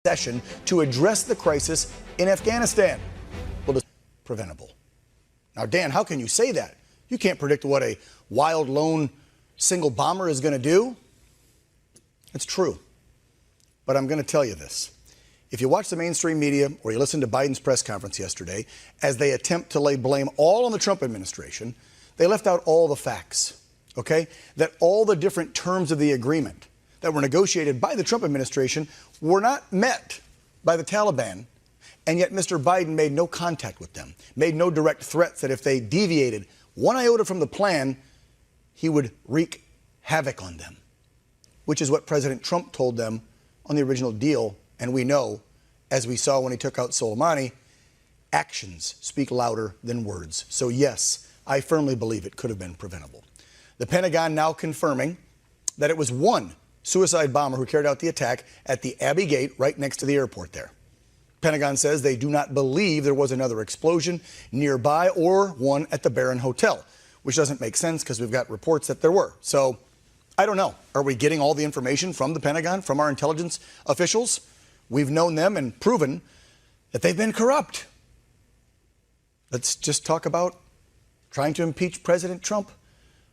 session to address the crisis in Afghanistan. Well, it's preventable. Now, Dan, how can you say that? You can't predict what a wild, lone, single bomber is going to do. It's true. But I'm going to tell you this. If you watch the mainstream media or you listen to Biden's press conference yesterday, as they attempt to lay blame all on the Trump administration, they left out all the facts, okay? That all the different terms of the agreement that were negotiated by the Trump administration were not met by the Taliban, and yet Mr. Biden made no contact with them, made no direct threats that if they deviated one iota from the plan, he would wreak havoc on them, which is what President Trump told them on the original deal. And we know, as we saw when he took out Soleimani, actions speak louder than words. So yes, I firmly believe it could have been preventable. The Pentagon now confirming that it was one suicide bomber who carried out the attack at the Abbey Gate right next to the airport there. Pentagon says they do not believe there was another explosion nearby or one at the Barron Hotel, which doesn't make sense because we've got reports that there were. So I don't know. Are we getting all the information from the Pentagon, from our intelligence officials? We've known them and proven that they've been corrupt. Let's just talk about trying to impeach President Trump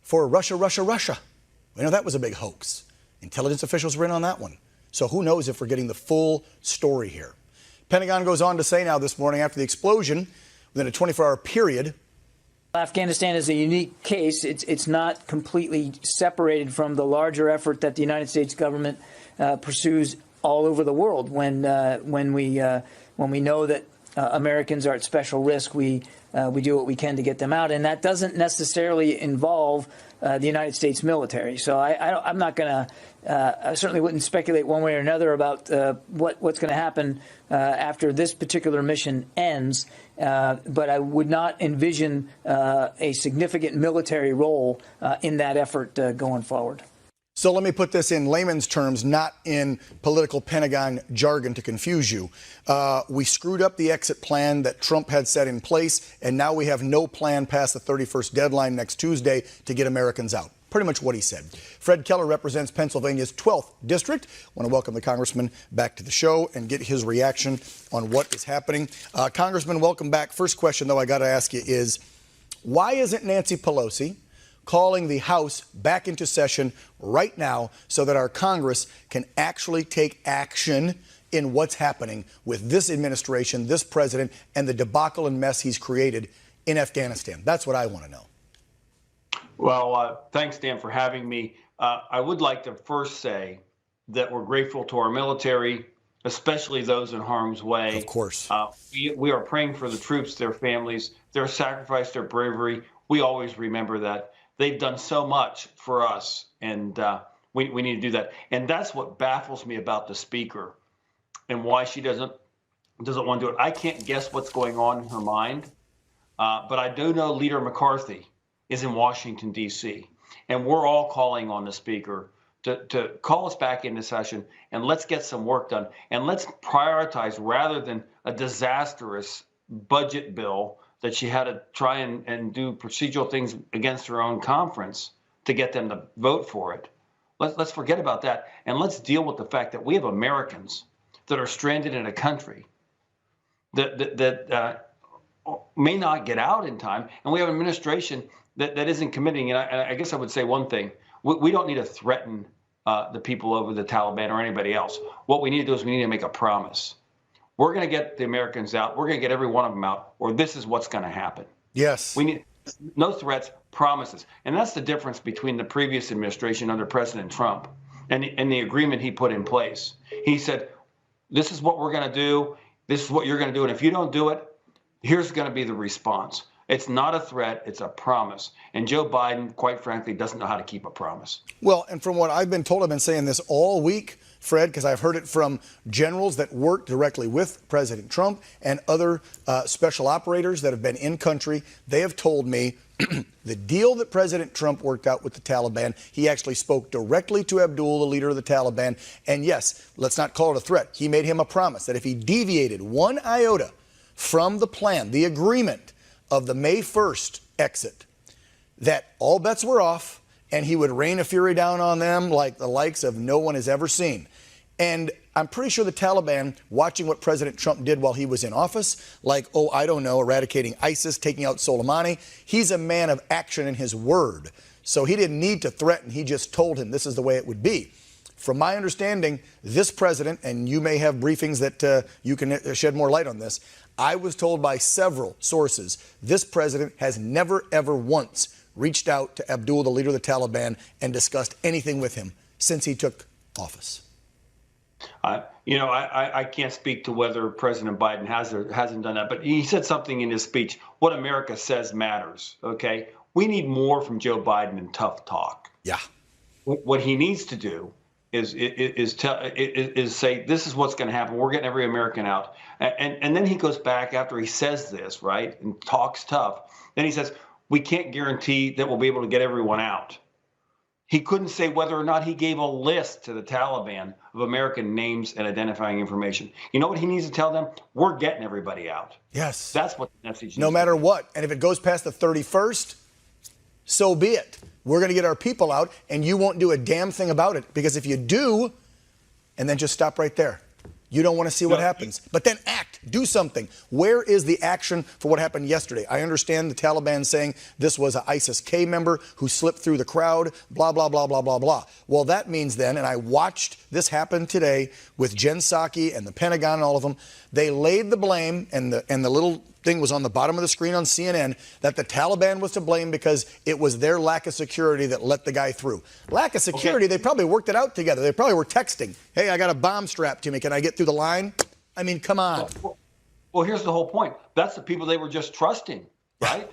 for Russia. We know that was a big hoax. Intelligence officials were in on that one. So who knows if we're getting the full story here. Pentagon goes on to say now this morning, after the explosion, within a 24-hour period, Afghanistan is a unique case. It's not completely separated from the larger effort that the United States government pursues all over the world. When we know that Americans are at special risk, we do what we can to get them out, and that doesn't necessarily involve the United States military. So I'm not going to. I certainly wouldn't speculate one way or another about what's going to happen after this particular mission ends. But I would not envision a significant military role in that effort going forward. So let me put this in layman's terms, not in political Pentagon jargon to confuse you. We screwed up the exit plan that Trump had set in place, and now we have no plan past the 31st deadline next Tuesday to get Americans out. Pretty much what he said. Fred Keller represents Pennsylvania's 12th district. I want to welcome the congressman back to the show and get his reaction on what is happening. Congressman, welcome back. First question, though, I got to ask you is, why isn't Nancy Pelosi calling the House back into session right now so that our Congress can actually take action in what's happening with this administration, this president, and the debacle and mess he's created in Afghanistan? That's what I want to know. Well, thanks, Dan, for having me. I would like to first say that we're grateful to our military, especially those in harm's way. Of course. We are praying for the troops, their families, their sacrifice, their bravery. We always remember that. They've done so much for us, and we need to do that. And that's what baffles me about the speaker and why she doesn't want to do it. I can't guess what's going on in her mind, but I do know Leader McCarthy is in Washington, D.C., and we're all calling on the speaker to call us back into session, and let's get some work done. And let's prioritize, rather than a disastrous budget bill that she had to try and do procedural things against her own conference to get them to vote for it. Let's forget about that, and let's deal with the fact that we have Americans that are stranded in a country that may not get out in time, and we have an administration that isn't committing. And I guess I would say one thing: we don't need to threaten the people over the Taliban or anybody else. What we need to do is we need to make a promise. We're going to get the Americans out. We're going to get every one of them out, or this is what's going to happen. Yes. We need no threats, promises. And that's the difference between the previous administration under President Trump and the agreement he put in place. He said, this is what we're going to do. This is what you're going to do. And if you don't do it, here's going to be the response. It's not a threat. It's a promise. And Joe Biden, quite frankly, doesn't know how to keep a promise. Well, and from what I've been told, I've been saying this all week, Fred, because I've heard it from generals that work directly with President Trump and other special operators that have been in country. They have told me the deal that President Trump worked out with the Taliban, he actually spoke directly to Abdul, the leader of the Taliban. And yes, let's not call it a threat. He made him a promise that if he deviated one iota from the plan, the agreement of the May 1st exit, that all bets were off and he would rain a fury down on them like the likes of no one has ever seen. And I'm pretty sure the Taliban, watching what President Trump did while he was in office, like, oh, I don't know, eradicating ISIS, taking out Soleimani, he's a man of action in his word. So he didn't need to threaten. He just told him this is the way it would be. From my understanding, this president, and you may have briefings that you can shed more light on this, I was told by several sources, this president has never, ever once reached out to Abdul, the leader of the Taliban, and discussed anything with him since he took office. I can't speak to whether President Biden has or hasn't done that, but he said something in his speech. What America says matters. OK, we need more from Joe Biden than tough talk. Yeah. What he needs to do is say this is what's going to happen. We're getting every American out, and then he goes back after he says this, right, and talks tough. Then he says we can't guarantee that we'll be able to get everyone out. He couldn't say whether or not he gave a list to the Taliban of American names and identifying information. You know what he needs to tell them? We're getting everybody out. Yes. That's what the message no needs matter to be. what. And if it goes past the 31st, so be it. We're going to get our people out, and you won't do a damn thing about it. Because if you do, and then just stop right there. You don't want to see what happens. But then act. Do something. Where is the action for what happened yesterday? I understand the Taliban saying this was an ISIS-K member who slipped through the crowd, blah, blah, blah, blah, blah, blah. Well, that means then, and I watched this happen today with Jen Psaki and the Pentagon and all of them, they laid the blame, and the little thing was on the bottom of the screen on CNN, that the Taliban was to blame because it was their lack of security that let the guy through. Lack of security, They probably worked it out together. They probably were texting. Hey, I got a bomb strapped to me. Can I get through the line? I mean, come on. Well, here's the whole point. That's the people they were just trusting, right?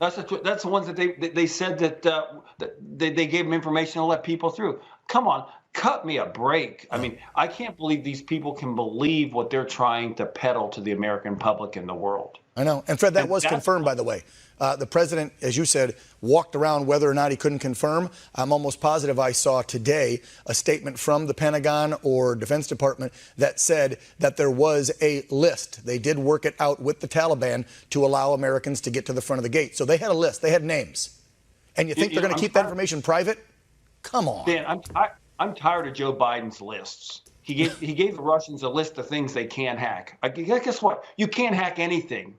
That's the ones that they said that they gave them information to let people through. Come on, cut me a break. I mean, I can't believe these people can believe what they're trying to peddle to the American public and the world. I know. And Fred, that was confirmed, by the way. The president, as you said, walked around whether or not he couldn't confirm. I'm almost positive I saw today a statement from the Pentagon or Defense Department that said that there was a list. They did work it out with the Taliban to allow Americans to get to the front of the gate. So they had a list. They had names. And you think they're going to keep that information private? Come on. Dan, I'm tired of Joe Biden's lists. He gave the Russians a list of things they can't hack. Guess what? You can't hack anything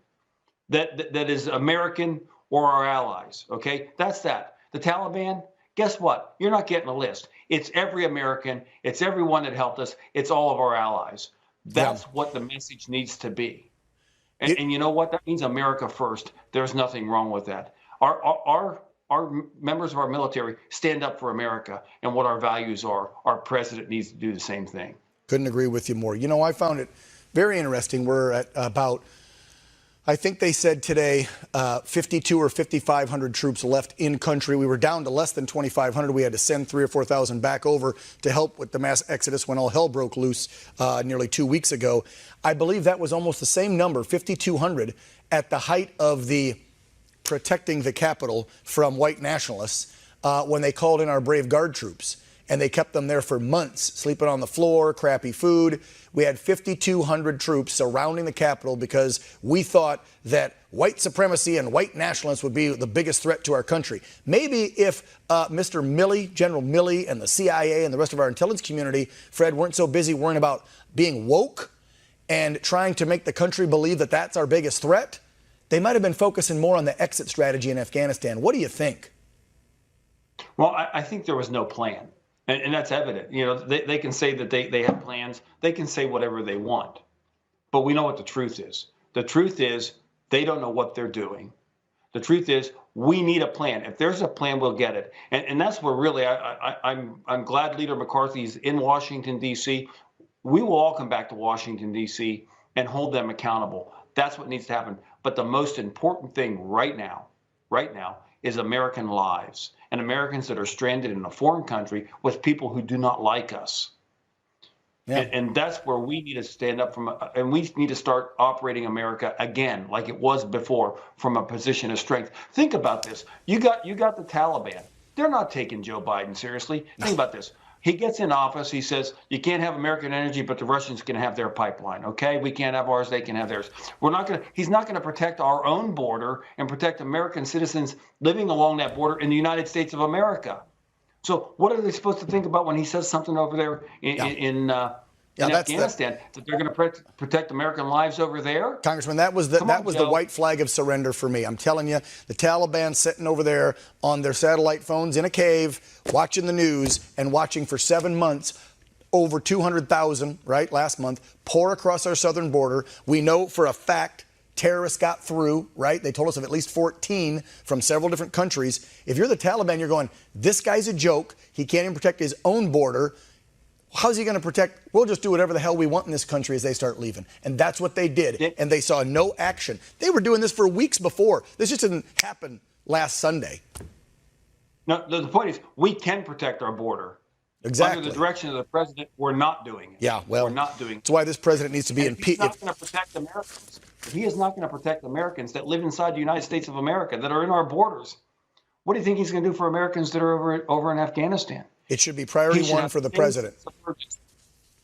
that is American or our allies. Okay, that's that. The Taliban, guess what? You're not getting a list. It's every American. It's everyone that helped us. It's all of our allies. That's what the message needs to be. And you know what? That means America first. There's nothing wrong with that. Our members of our military stand up for America and what our values are. Our president needs to do the same thing. Couldn't agree with you more. You know, I found it very interesting. We're at about, I think they said today, 52 or 5,500 troops left in country. We were down to less than 2,500. We had to send 3,000 or 4,000 back over to help with the mass exodus when all hell broke loose nearly 2 weeks ago. I believe that was almost the same number, 5,200, at the height of the protecting the Capitol from white nationalists when they called in our brave Guard troops. And they kept them there for months, sleeping on the floor, crappy food. We had 5,200 troops surrounding the Capitol because we thought that white supremacy and white nationalists would be the biggest threat to our country. Maybe if Mr. Milley, General Milley, and the CIA and the rest of our intelligence community, Fred, weren't so busy worrying about being woke and trying to make the country believe that that's our biggest threat, they might have been focusing more on the exit strategy in Afghanistan. What do you think? Well, I think there was no plan. And that's evident. You know, they can say that they have plans. They can say whatever they want. But we know what the truth is. The truth is they don't know what they're doing. The truth is we need a plan. If there's a plan, we'll get it. And that's where really I'm glad Leader McCarthy's in Washington, D.C. We will all come back to Washington, D.C. and hold them accountable. That's what needs to happen. But the most important thing right now, is American lives and Americans that are stranded in a foreign country with people who do not like us. Yeah. And that's where we need to stand up and we need to start operating America again, like it was before, from a position of strength. Think about this. You got the Taliban. They're not taking Joe Biden seriously. Think about this. He gets in office. He says, you can't have American energy, but the Russians can have their pipeline. OK, we can't have ours. They can have theirs. He's not going to protect our own border and protect American citizens living along that border in the United States of America. So what are they supposed to think about when he says something over there in Afghanistan, that they're going to protect American lives over there? Congressman, that was the white flag of surrender for me. I'm telling you, the Taliban sitting over there on their satellite phones in a cave, watching the news and watching for 7 months, over 200,000, right, last month, pour across our southern border. We know for a fact terrorists got through, right? They told us of at least 14 from several different countries. If you're the Taliban, you're going, this guy's a joke. He can't even protect his own border. How's he going to protect? We'll just do whatever the hell we want in this country as they start leaving. And that's what they did. And they saw no action. They were doing this for weeks before. This just didn't happen last Sunday. No, the point is, we can protect our border. Exactly. Under the direction of the president, we're not doing it. Yeah, well, we're not doing it. That's why this president needs to be impeached. He's not going to protect Americans. If he is not going to protect Americans that live inside the United States of America, that are in our borders, what do you think he's going to do for Americans that are over in Afghanistan? It should be priority one for the president.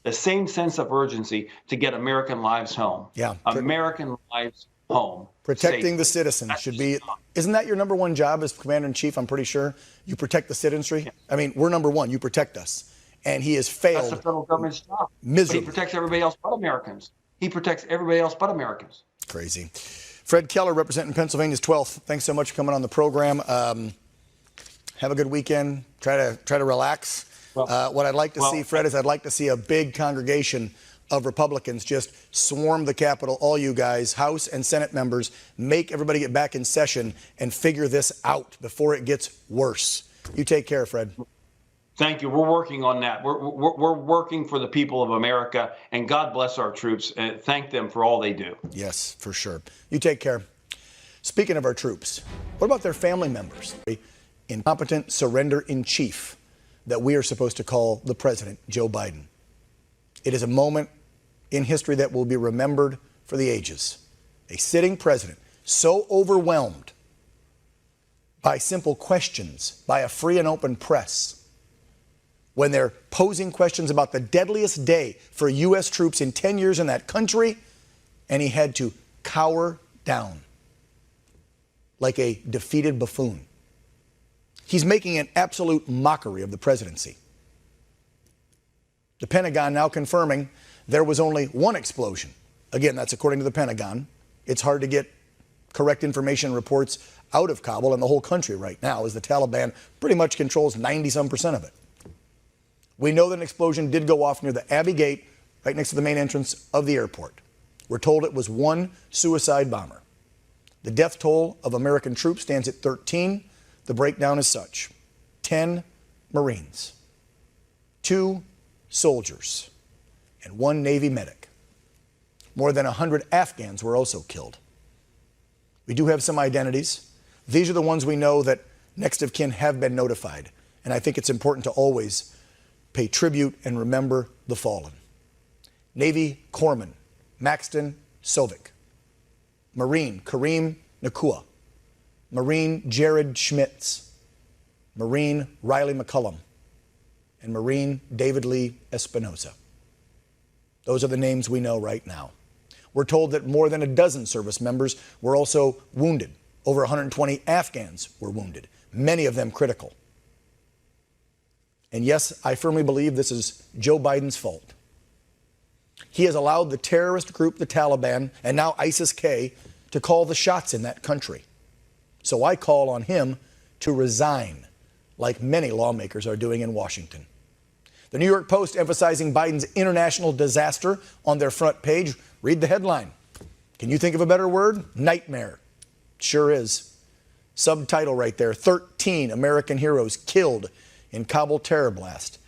The same sense of urgency to get American lives home. Yeah. American lives home. Protecting the citizens should be. Isn't that your number one job as commander in chief? I'm pretty sure you protect the citizenry. Yeah. I mean, we're number one. You protect us. And he has failed. That's the federal government's job. Miserably. But he protects everybody else but Americans. He protects everybody else but Americans. Crazy. Fred Keller, representing Pennsylvania's 12th. Thanks so much for coming on the program. Have a good weekend. Try to relax. What I'd like to see, Fred, is I'd like to see a big congregation of Republicans just swarm the Capitol, all you guys, House and Senate members, make everybody get back in session and figure this out before it gets worse. You take care, Fred. Thank you. We're working on that. We're working for the people of America, and God bless our troops, and thank them for all they do. Yes, for sure. You take care. Speaking of our troops, what about their family members? Incompetent surrender in chief that we are supposed to call the president, Joe Biden. It is a moment in history that will be remembered for the ages. A sitting president so overwhelmed by simple questions, by a free and open press, when they're posing questions about the deadliest day for U.S. troops in 10 years in that country, and he had to cower down like a defeated buffoon. He's making an absolute mockery of the presidency. The Pentagon now confirming there was only one explosion. Again, that's according to the Pentagon. It's hard to get correct information reports out of Kabul and the whole country right now, as the Taliban pretty much controls 90-some% of it. We know that an explosion did go off near the Abbey Gate, right next to the main entrance of the airport. We're told it was one suicide bomber. The death toll of American troops stands at 13. The breakdown is such: 10 Marines, 2 soldiers, and 1 Navy medic. More than 100 Afghans were also killed. We do have some identities. These are the ones we know that next of kin have been notified. And I think it's important to always pay tribute and remember the fallen. Navy Corpsman Maxton Sovic, Marine Kareem Nakua, Marine Jared Schmitz, Marine Riley McCullum, and Marine David Lee Espinosa. Those are the names we know right now. We're told that more than a dozen service members were also wounded. Over 120 Afghans were wounded, many of them critical. And yes, I firmly believe this is Joe Biden's fault. He has allowed the terrorist group, the Taliban, and now ISIS-K, to call the shots in that country. So I call on him to resign, like many lawmakers are doing in Washington. The New York Post emphasizing Biden's international disaster on their front page. Read the headline. Can you think of a better word? Nightmare. Sure is. Subtitle right there: 13 American heroes killed in Kabul terror blast.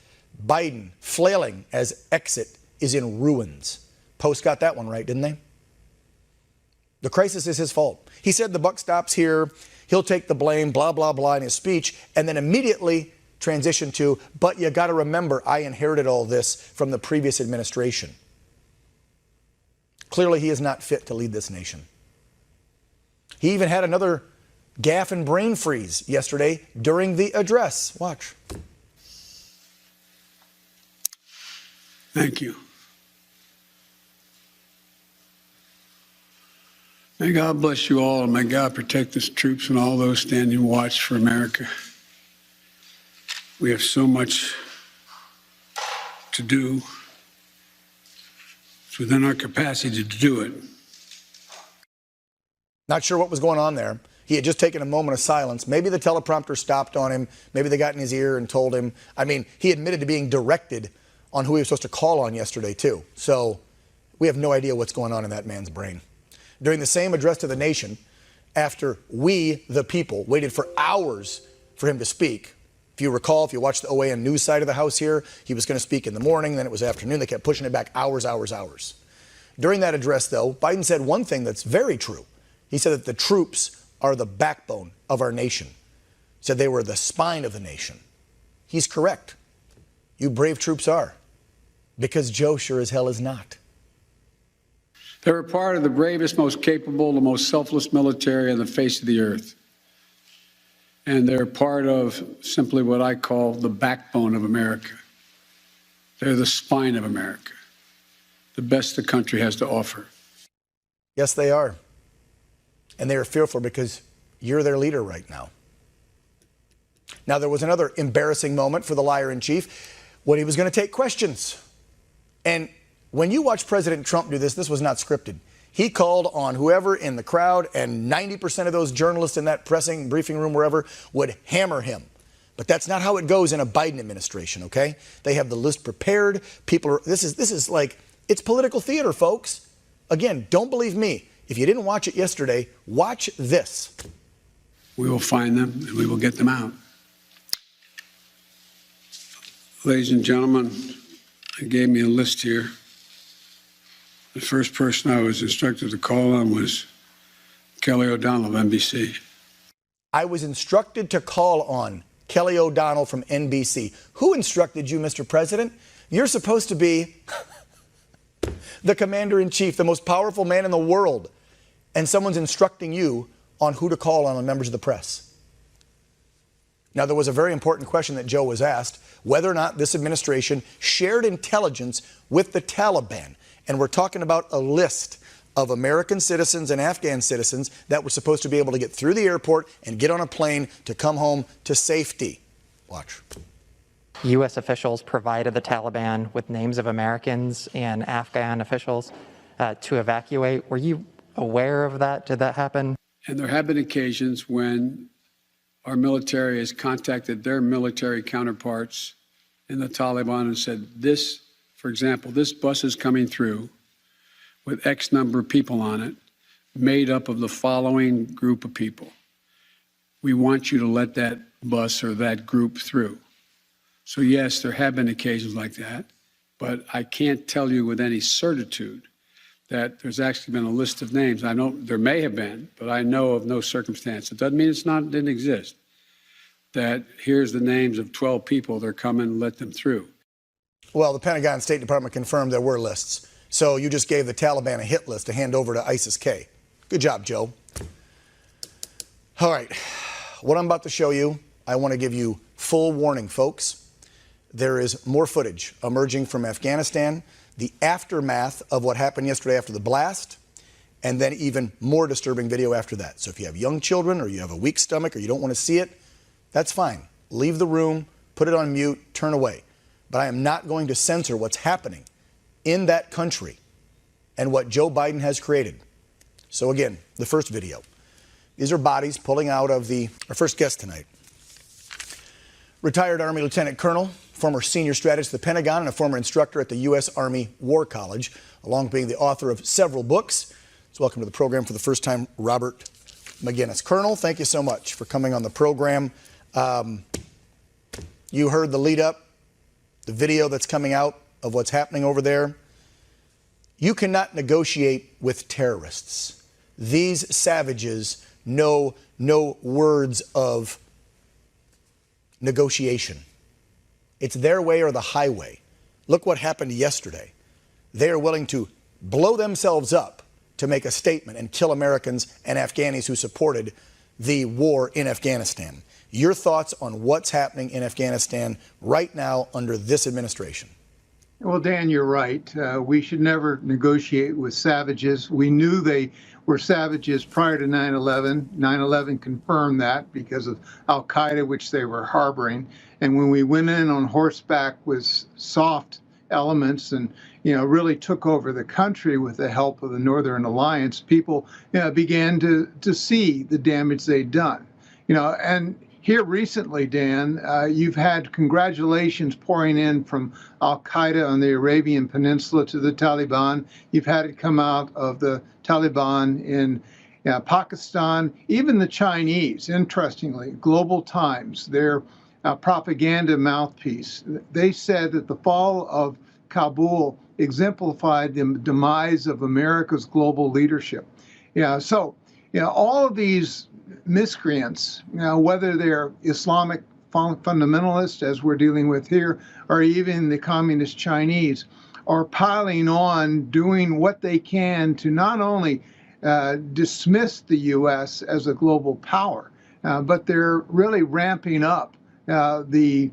Biden flailing as exit is in ruins. Post got that one right, didn't they? The crisis is his fault. He said the buck stops here. He'll take the blame, blah, blah, blah, in his speech, and then immediately transition to, but you got to remember, I inherited all this from the previous administration. Clearly, he is not fit to lead this nation. He even had another gaffe and brain freeze yesterday during the address. Watch. Thank you. May God bless you all, and may God protect the troops and all those standing watch for America. We have so much to do. It's within our capacity to do it. Not sure what was going on there. He had just taken a moment of silence. Maybe the teleprompter stopped on him. Maybe they got in his ear and told him. I mean, he admitted to being directed on who he was supposed to call on yesterday, too. So we have no idea what's going on in that man's brain. During the same address to the nation, after we, the people, waited for hours for him to speak. If you recall, if you watched the OAN news side of the House here, he was going to speak in the morning, then it was afternoon. They kept pushing it back hours. During that address, though, Biden said one thing that's very true. He said that the troops are the backbone of our nation. He said they were the spine of the nation. He's correct. You brave troops are. Because Joe sure as hell is not. They're a part of the bravest, most capable, the most selfless military on the face of the earth. And they're part of simply what I call the backbone of America. They're the spine of America, the best the country has to offer. Yes, they are. And they are fearful because you're their leader right now. Now, there was another embarrassing moment for the liar-in-chief when he was going to take questions. And when you watch President Trump do this, this was not scripted. He called on whoever in the crowd, and 90% of those journalists in that pressing briefing room, wherever, would hammer him. But that's not how it goes in a Biden administration, okay? They have the list prepared. This is like, it's political theater, folks. Again, don't believe me. If you didn't watch it yesterday, watch this. We will find them and we will get them out. Ladies and gentlemen, they gave me a list here. The first person I was instructed to call on was Kelly O'Donnell of NBC. I was instructed to call on Kelly O'Donnell from NBC. Who instructed you, Mr. President? You're supposed to be the commander-in-chief, the most powerful man in the world, and someone's instructing you on who to call on members of the press. Now, there was a very important question that Joe was asked, whether or not this administration shared intelligence with the Taliban. And we're talking about a list of American citizens and Afghan citizens that were supposed to be able to get through the airport and get on a plane to come home to safety. Watch. U.S. officials provided the Taliban with names of Americans and Afghan officials to evacuate. Were you aware of that? Did that happen? And there have been occasions when our military has contacted their military counterparts in the Taliban and said, this, for example, this bus is coming through with X number of people on it, made up of the following group of people. We want you to let that bus or that group through. So yes, there have been occasions like that, but I can't tell you with any certitude that there's actually been a list of names. I know there may have been, but I know of no circumstance. It doesn't mean didn't exist. That here's the names of 12 people, they're coming, let them through. Well, the Pentagon State Department confirmed there were lists. So you just gave the Taliban a hit list to hand over to ISIS-K. Good job, Joe. All right, what I'm about to show you, I want to give you full warning, folks. There is more footage emerging from Afghanistan, the aftermath of what happened yesterday after the blast, and then even more disturbing video after that. So if you have young children or you have a weak stomach or you don't want to see it, that's fine. Leave the room, put it on mute, turn away. But I am not going to censor what's happening in that country and what Joe Biden has created. So again, the first video. These are bodies pulling out of our first guest tonight. Retired Army Lieutenant Colonel, former senior strategist at the Pentagon, and a former instructor at the U.S. Army War College, along with being the author of several books. So welcome to the program for the first time, Robert McGinnis. Colonel, thank you so much for coming on the program. You heard the lead up, the video that's coming out of what's happening over there. You cannot negotiate with terrorists. These savages know no words of negotiation. It's their way or the highway. Look what happened yesterday. They are willing to blow themselves up to make a statement and kill Americans and Afghanis who supported the war in Afghanistan. Your thoughts on what's happening in Afghanistan right now under this administration? Well, Dan, you're right. We should never negotiate with savages. We knew they were savages prior to 9/11. 9/11 confirmed that because of Al Qaeda, which they were harboring. And when we went in on horseback with soft elements and really took over the country with the help of the Northern Alliance, people began to see the damage they'd done. And here recently, Dan, you've had congratulations pouring in from Al Qaeda on the Arabian Peninsula to the Taliban. You've had it come out of the Taliban in Pakistan, even the Chinese. Interestingly, Global Times, their propaganda mouthpiece, they said that the fall of Kabul exemplified the demise of America's global leadership. So all of these miscreants, whether they're Islamic fundamentalists, as we're dealing with here, or even the communist Chinese, are piling on, doing what they can to not only dismiss the U.S. as a global power, but they're really ramping up the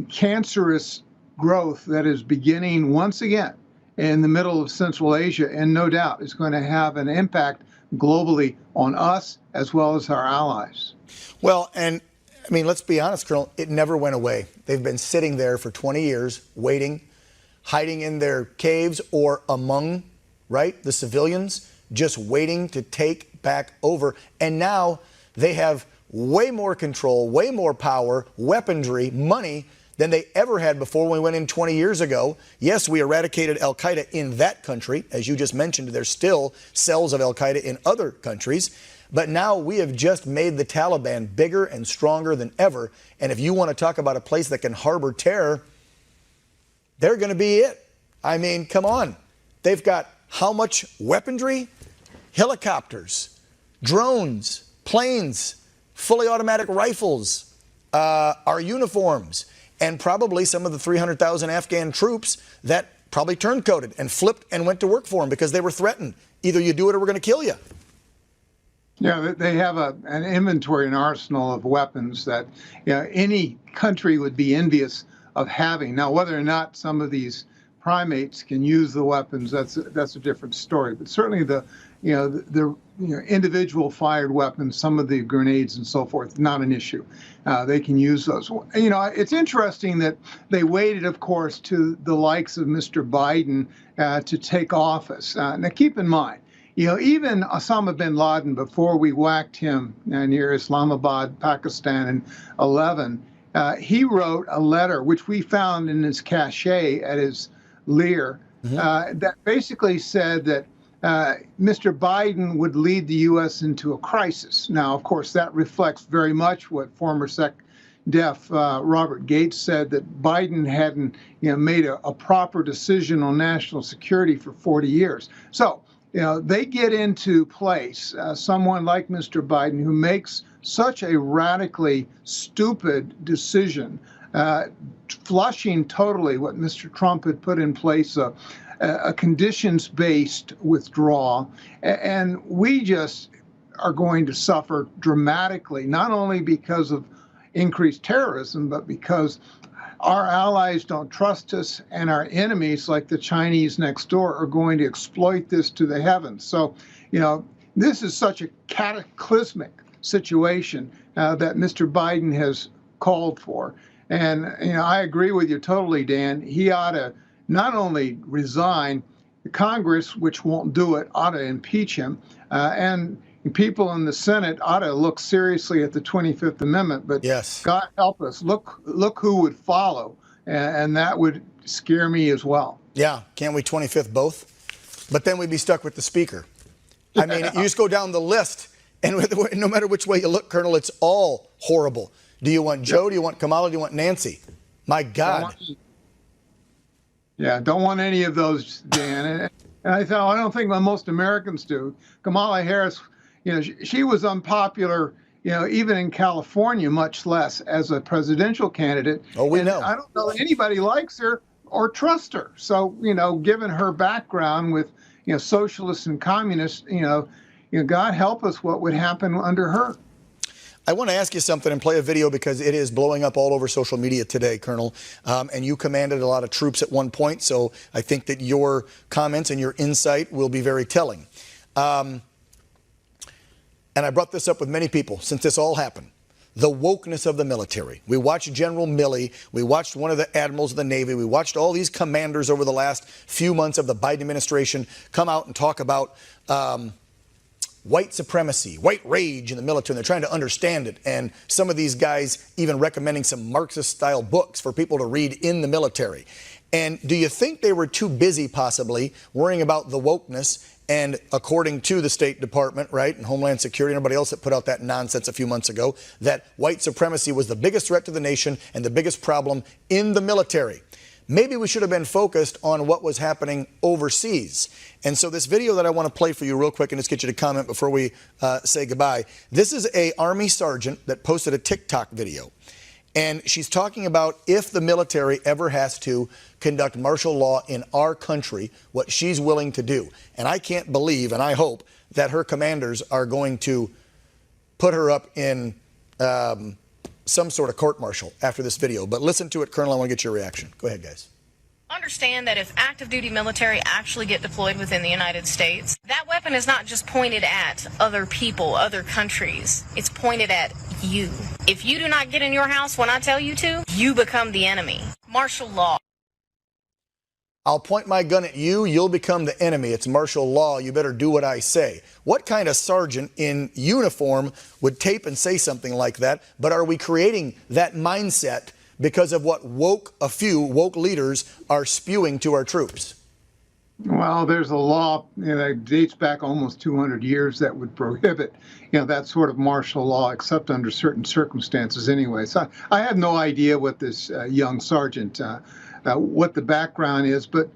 cancerous growth that is beginning once again in the middle of Central Asia, and no doubt is going to have an impact globally on us as well as our allies. Well, and I mean, let's be honest, Colonel, it never went away. They've been sitting there for 20 years, waiting, hiding in their caves or among, the civilians, just waiting to take back over. And now they have way more control, way more power, weaponry, money than they ever had before when we went in 20 years ago. Yes, we eradicated Al Qaeda in that country. As you just mentioned, there's still cells of Al Qaeda in other countries. But now we have just made the Taliban bigger and stronger than ever. And if you want to talk about a place that can harbor terror, they're going to be it. I mean, come on. They've got how much weaponry? Helicopters, drones, planes, fully automatic rifles, our uniforms, and probably some of the 300,000 Afghan troops that probably turncoated and flipped and went to work for them because they were threatened. Either you do it or we're going to kill you. Yeah, they have an inventory and arsenal of weapons that any country would be envious of having. Now, whether or not some of these primates can use the weapons, that's a different story. But certainly the individual fired weapons, some of the grenades and so forth, not an issue. They can use those. It's interesting that they waited, of course, to the likes of Mr. Biden to take office. Now, keep in mind, even Osama bin Laden, before we whacked him near Islamabad, Pakistan in 2011, he wrote a letter, which we found in his cache at his lair, that basically said that Mr. Biden would lead the U.S. into a crisis. Now, of course, that reflects very much what former SecDef Robert Gates said, that Biden hadn't made a proper decision on national security for 40 years. So, they get into place someone like Mr. Biden who makes such a radically stupid decision, flushing totally what Mr. Trump had put in place, a conditions-based withdrawal. And we just are going to suffer dramatically, not only because of increased terrorism, but because our allies don't trust us, and our enemies, like the Chinese next door, are going to exploit this to the heavens. So, this is such a cataclysmic situation that Mr. Biden has called for. And, I agree with you totally, Dan. He ought to not only resign, the Congress, which won't do it, ought to impeach him. And people in the Senate ought to look seriously at the 25th Amendment. But yes, God help us, look who would follow. And that would scare me as well. Yeah, can't we 25th both? But then we'd be stuck with the speaker. I mean, you just go down the list, and no matter which way you look, Colonel, it's all horrible. Do you want Joe? Do you want Kamala? Do you want Nancy? My God. Don't want any of those, Dan. And I don't think most Americans do. Kamala Harris, she was unpopular, even in California, much less as a presidential candidate. Oh, we know. I don't know anybody likes her or trusts her. So, given her background with, socialists and communists, God help us what would happen under her. I want to ask you something and play a video because it is blowing up all over social media today, Colonel. And you commanded a lot of troops at one point, so I think that your comments and your insight will be very telling. And I brought this up with many people since this all happened. The wokeness of the military. We watched General Milley. We watched one of the admirals of the Navy. We watched all these commanders over the last few months of the Biden administration come out and talk about white supremacy, white rage in the military. And they're trying to understand it. And some of these guys even recommending some Marxist-style books for people to read in the military. And do you think they were too busy, possibly, worrying about the wokeness? And according to the State Department, right, and Homeland Security and everybody else that put out that nonsense a few months ago, that white supremacy was the biggest threat to the nation and the biggest problem in the military. Maybe we should have been focused on what was happening overseas. And so this video that I want to play for you real quick and just get you to comment before we say goodbye. This is an Army sergeant that posted a TikTok video. And she's talking about if the military ever has to conduct martial law in our country, what she's willing to do. And I can't believe, and I hope, that her commanders are going to put her up in some sort of court-martial after this video. But listen to it, Colonel. I want to get your reaction. Go ahead, guys. Understand that if active duty military actually get deployed within the United States, that weapon is not just pointed at other people, other countries. It's pointed at you. If you do not get in your house when I tell you to, you become the enemy. Martial law. I'll point my gun at you, you'll become the enemy. It's martial law, you better do what I say. What kind of sergeant in uniform would tape and say something like that? But are we creating that mindset because of what a few woke leaders are spewing to our troops? Well, there's a law that dates back almost 200 years that would prohibit, that sort of martial law, except under certain circumstances anyway. So I have no idea what this young sergeant, what the background is. But,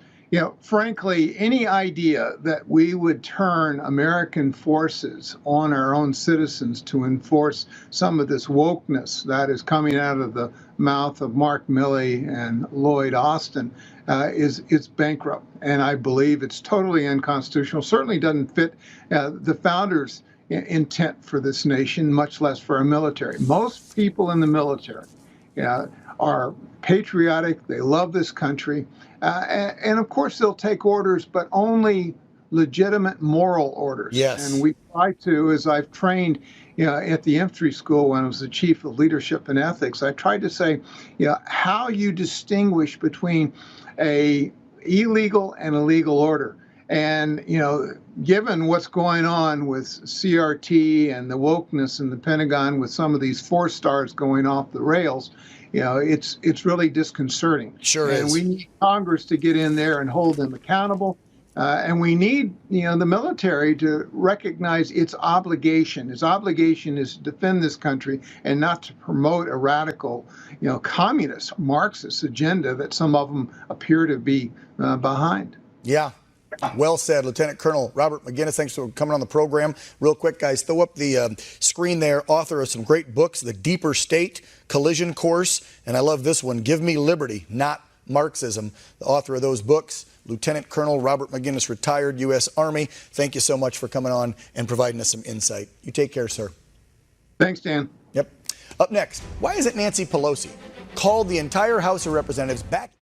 frankly, any idea that we would turn American forces on our own citizens to enforce some of this wokeness that is coming out of the mouth of Mark Milley and Lloyd Austin is bankrupt. And I believe it's totally unconstitutional, certainly doesn't fit the founders' intent for this nation, much less for our military. Most people in the military are patriotic. They love this country. And of course, they'll take orders, but only legitimate moral orders. Yes. And we try to, as I've trained at the infantry school when I was the chief of leadership and ethics, I tried to say, how you distinguish between a illegal and a legal order. And, given what's going on with CRT and the wokeness in the Pentagon with some of these 4-stars going off the rails, it's really disconcerting. Sure and is. We need Congress to get in there and hold them accountable. And we need, the military to recognize its obligation. Its obligation is to defend this country and not to promote a radical, communist, Marxist agenda that some of them appear to be behind. Yeah. Well said, Lieutenant Colonel Robert Maginnis. Thanks for coming on the program. Real quick, guys, throw up the screen there. Author of some great books, The Deeper State, Collision Course, and I love this one, Give Me Liberty, Not Marxism. The author of those books, Lieutenant Colonel Robert Maginnis, retired U.S. Army. Thank you so much for coming on and providing us some insight. You take care, sir. Thanks, Dan. Yep. Up next, why isn't Nancy Pelosi called the entire House of Representatives back?